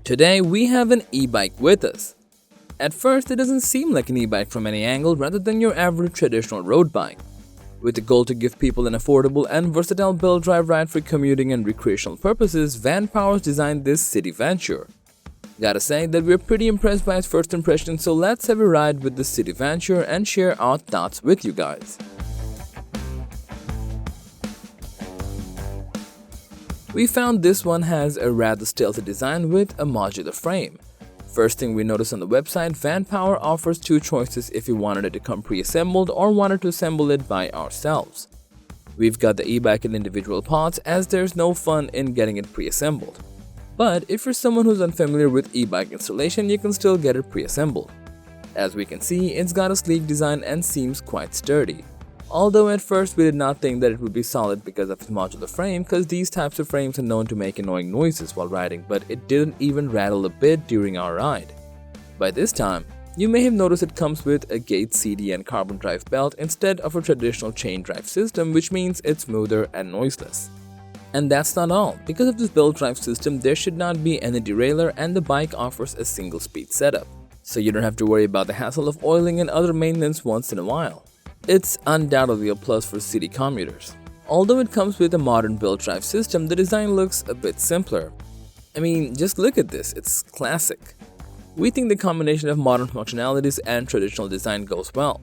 Today we have an e-bike with us. At first it doesn't seem like an e-bike from any angle rather than your average traditional road bike. With the goal to give people an affordable and versatile belt drive ride for commuting and recreational purposes, Vanpowers designed this city venture. Gotta say that we're pretty impressed by its first impression, so let's have a ride with the city venture and share our thoughts with you guys. We found this one has a rather stealthy design with a modular frame. First thing we noticed on the website, Vanpower offers two choices if we wanted it to come pre-assembled or wanted to assemble it by ourselves. We've got the e-bike in individual parts as there's no fun in getting it pre-assembled. But if you're someone who's unfamiliar with e-bike installation, you can still get it pre-assembled. As we can see, it's got a sleek design and seems quite sturdy. Although at first we did not think that it would be solid because of its modular frame, because these types of frames are known to make annoying noises while riding, but it didn't even rattle a bit during our ride. By this time, you may have noticed it comes with a gate CD and carbon drive belt instead of a traditional chain drive system, which means it's smoother and noiseless. And that's not all. Because of this belt drive system, there should not be any derailleur and the bike offers a single speed setup, so you don't have to worry about the hassle of oiling and other maintenance once in a while. It's undoubtedly a plus for city commuters. Although it comes with a modern belt drive system, the design looks a bit simpler. I mean, just look at this, it's classic. We think the combination of modern functionalities and traditional design goes well.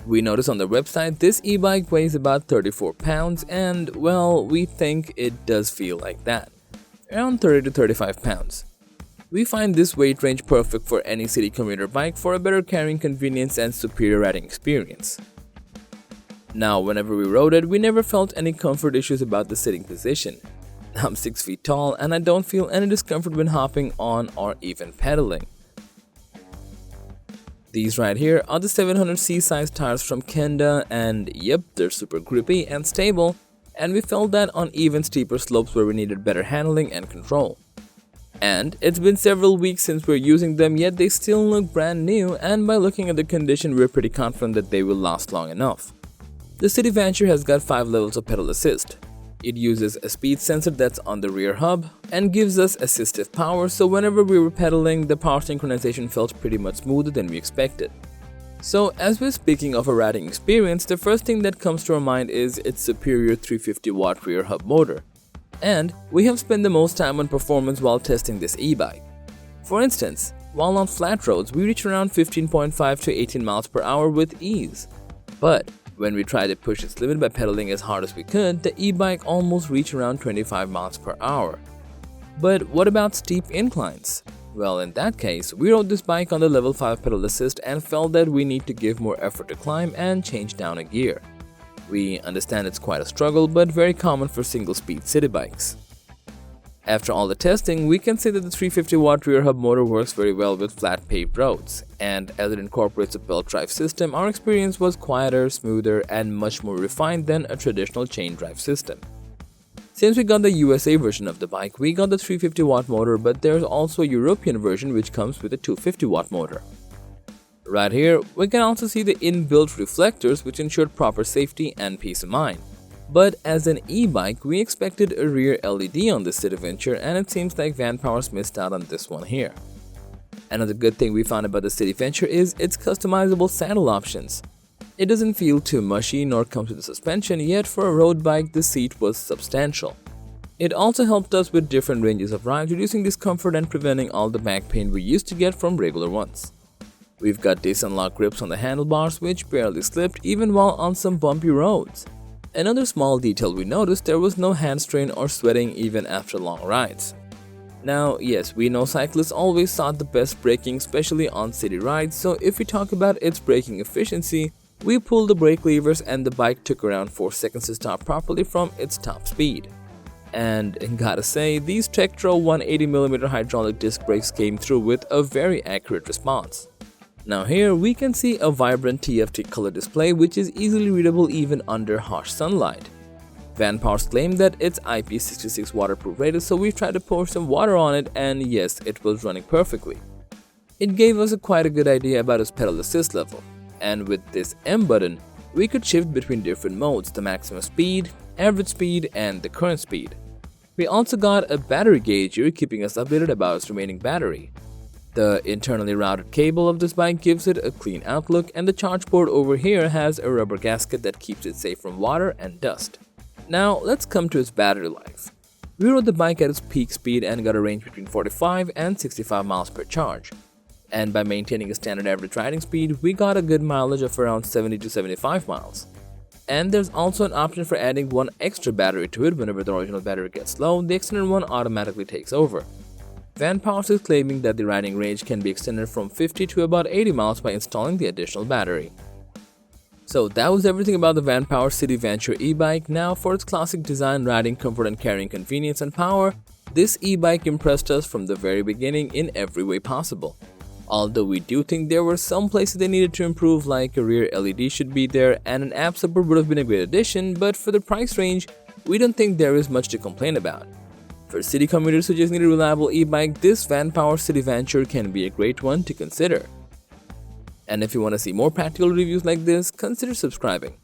We notice on their website this e-bike weighs about 34 pounds and, well, we think it does feel like that. Around 30 to 35 pounds. We find this weight range perfect for any city commuter bike for a better carrying convenience and superior riding experience. Now, whenever we rode it, we never felt any comfort issues about the sitting position. I'm 6 feet tall and I don't feel any discomfort when hopping on or even pedaling. These right here are the 700C size tires from Kenda, and yep, they're super grippy and stable, and we felt that on even steeper slopes where we needed better handling and control. And it's been several weeks since we're using them, yet they still look brand new, and by looking at the condition we're pretty confident that they will last long enough. The City Venture has got 5 levels of pedal assist. It uses a speed sensor that's on the rear hub and gives us assistive power, so whenever we were pedaling, the power synchronization felt pretty much smoother than we expected. So as we're speaking of a riding experience, the first thing that comes to our mind is its superior 350-watt rear hub motor. And we have spent the most time on performance while testing this e-bike. For instance, while on flat roads, we reach around 15.5 to 18 miles per hour with ease. But when we tried to push its limit by pedaling as hard as we could, the e-bike almost reached around 25 miles per hour. But what about steep inclines? Well, in that case, we rode this bike on the level 5 pedal assist and felt that we need to give more effort to climb and change down a gear. We understand it's quite a struggle, but very common for single-speed city bikes. After all the testing, we can say that the 350-watt rear hub motor works very well with flat paved roads, and as it incorporates a belt drive system, our experience was quieter, smoother, and much more refined than a traditional chain drive system. Since we got the USA version of the bike, we got the 350-watt motor, but there's also a European version which comes with a 250-watt motor. Right here, we can also see the inbuilt reflectors which ensure proper safety and peace of mind. But as an e-bike, we expected a rear LED on this City Venture, and it seems like Vanpowers missed out on this one here. Another good thing we found about the City Venture is its customizable saddle options. It doesn't feel too mushy nor comes with a suspension, yet for a road bike the seat was substantial. It also helped us with different ranges of rides, reducing discomfort and preventing all the back pain we used to get from regular ones. We've got decent lock grips on the handlebars which barely slipped even while on some bumpy roads. Another small detail we noticed, there was no hand strain or sweating even after long rides. Now, yes, we know cyclists always sought the best braking, especially on city rides, so if we talk about its braking efficiency, we pulled the brake levers and the bike took around 4 seconds to stop properly from its top speed. And gotta say, these Tektro 180mm hydraulic disc brakes came through with a very accurate response. Now here we can see a vibrant TFT color display which is easily readable even under harsh sunlight. Vanpowers claimed that it's IP66 waterproof rated, so we tried to pour some water on it and yes, it was running perfectly. It gave us quite a good idea about its pedal assist level, and with this M button, we could shift between different modes, the maximum speed, average speed, and the current speed. We also got a battery gauge here keeping us updated about its remaining battery. The internally routed cable of this bike gives it a clean outlook, and the charge port over here has a rubber gasket that keeps it safe from water and dust. Now let's come to its battery life. We rode the bike at its peak speed and got a range between 45 and 65 miles per charge. And by maintaining a standard average riding speed, we got a good mileage of around 70 to 75 miles. And there's also an option for adding one extra battery to it. Whenever the original battery gets low, the extended one automatically takes over. Vanpowers is claiming that the riding range can be extended from 50 to about 80 miles by installing the additional battery. So that was everything about the Vanpowers City Vanture e-bike. Now for its classic design, riding comfort and carrying convenience and power, this e-bike impressed us from the very beginning in every way possible. Although we do think there were some places they needed to improve, like a rear LED should be there and an app support would have been a great addition, but for the price range, we don't think there is much to complain about. For city commuters who just need a reliable e-bike, this Vanpowers City Vanture can be a great one to consider. And if you want to see more practical reviews like this, consider subscribing.